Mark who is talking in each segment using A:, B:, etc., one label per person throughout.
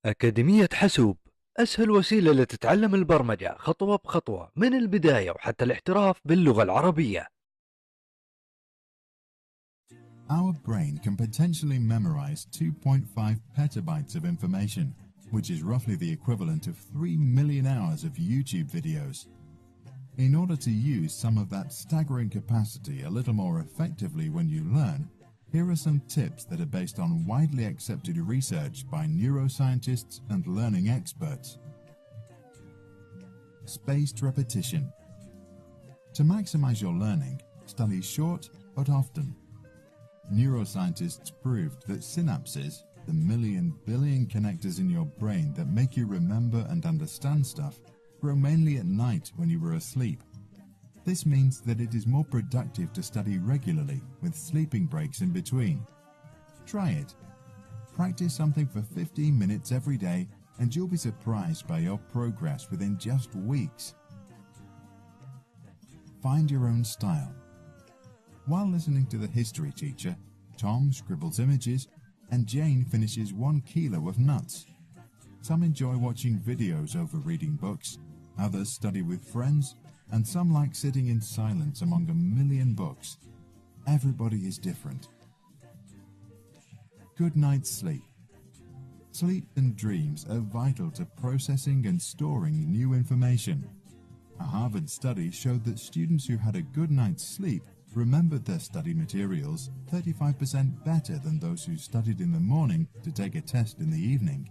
A: أكاديمية حاسوب أسهل وسيلة لتتعلم البرمجة خطوة بخطوة من البداية وحتى الاحتراف باللغة العربية.
B: Our brain can potentially memorize 2.5 petabytes of information, which is roughly the equivalent of 3 million hours of YouTube videos. In order to use some of that staggering capacity a little more effectively when you learn, here are some tips that are based on widely accepted research by neuroscientists and learning experts. Spaced repetition. To maximize your learning, study short but often. Neuroscientists proved that synapses, the million billion connectors in your brain that make you remember and understand stuff, grow mainly at night when you were asleep. This means that it is more productive to study regularly with sleeping breaks in between. Try it. Practice something for 15 minutes every day and you'll be surprised by your progress within just weeks. Find your own style. While listening to the history teacher, Tom scribbles images and Jane finishes 1 kilo of nuts. Some enjoy watching videos over reading books, others study with friends, and some like sitting in silence among a million books. Everybody is different. Good night's sleep. Sleep and dreams are vital to processing and storing new information. A Harvard study showed that students who had a good night's sleep remembered their study materials 35% better than those who studied in the morning to take a test in the evening.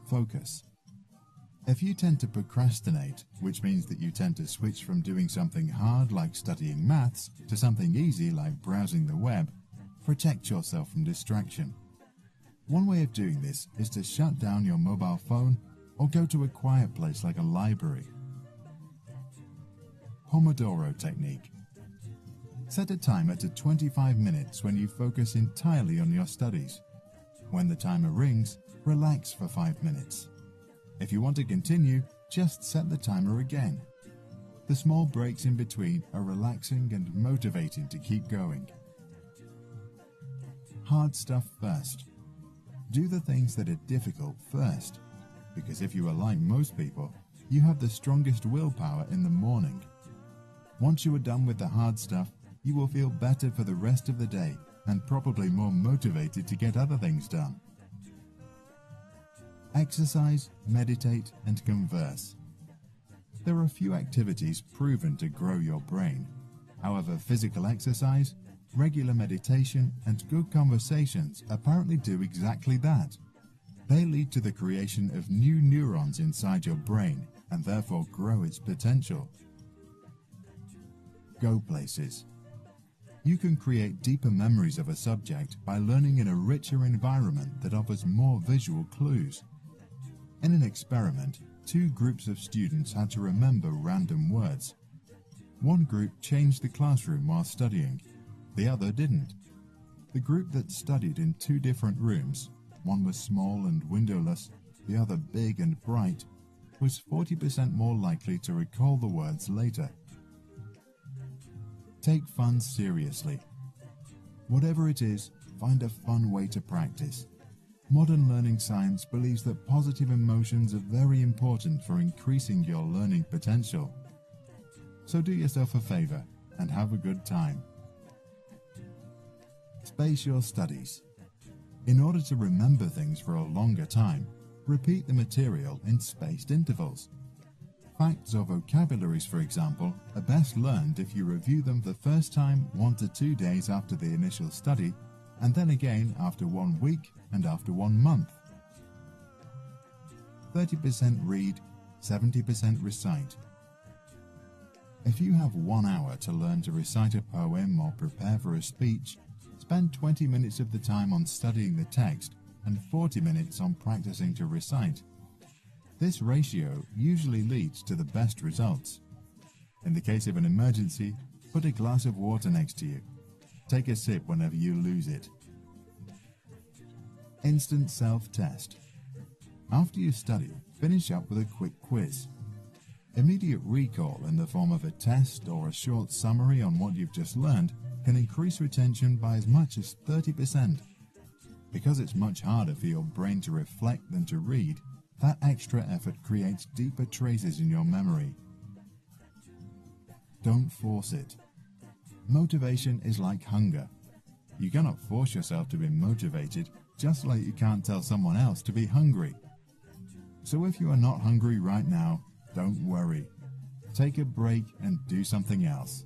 B: Focus. If you tend to procrastinate, which means that you tend to switch from doing something hard like studying maths to something easy like browsing the web, protect yourself from distraction. One way of doing this is to shut down your mobile phone or go to a quiet place like a library. Pomodoro technique. Set a timer to 25 minutes when you focus entirely on your studies. When the timer rings, relax for 5 minutes. If you want to continue, just set the timer again. The small breaks in between are relaxing and motivating to keep going. Hard stuff first. Do the things that are difficult first, because if you are like most people, you have the strongest willpower in the morning. Once you are done with the hard stuff, you will feel better for the rest of the day and probably more motivated to get other things done. Exercise, meditate, and converse. There are few activities proven to grow your brain. However, physical exercise, regular meditation, and good conversations apparently do exactly that. They lead to the creation of new neurons inside your brain and therefore grow its potential. Go places. You can create deeper memories of a subject by learning in a richer environment that offers more visual clues. In an experiment, 2 groups of students had to remember random words. One group changed the classroom while studying, the other didn't. The group that studied in 2 different rooms, one was small and windowless, the other big and bright, was 40% more likely to recall the words later. Take fun seriously. Whatever it is, find a fun way to practice. Modern learning science believes that positive emotions are very important for increasing your learning potential. So do yourself a favor and have a good time. Space your studies. In order to remember things for a longer time, repeat the material in spaced intervals. Facts or vocabularies, for example, are best learned if you review them the first time 1 to 2 days after the initial study, and then again after 1 week and after 1 month. 30% read, 70% recite. If you have 1 hour to learn to recite a poem or prepare for a speech, spend 20 minutes of the time on studying the text and 40 minutes on practicing to recite. This ratio usually leads to the best results. In the case of an emergency, put a glass of water next to you. Take a sip whenever you lose it. Instant self-test. After you study, finish up with a quick quiz. Immediate recall in the form of a test or a short summary on what you've just learned can increase retention by as much as 30%. Because it's much harder for your brain to reflect than to read, that extra effort creates deeper traces in your memory. Don't force it. Motivation is like hunger. You cannot force yourself to be motivated, just like you can't tell someone else to be hungry. So if you are not hungry right now, don't worry. Take a break and do something else.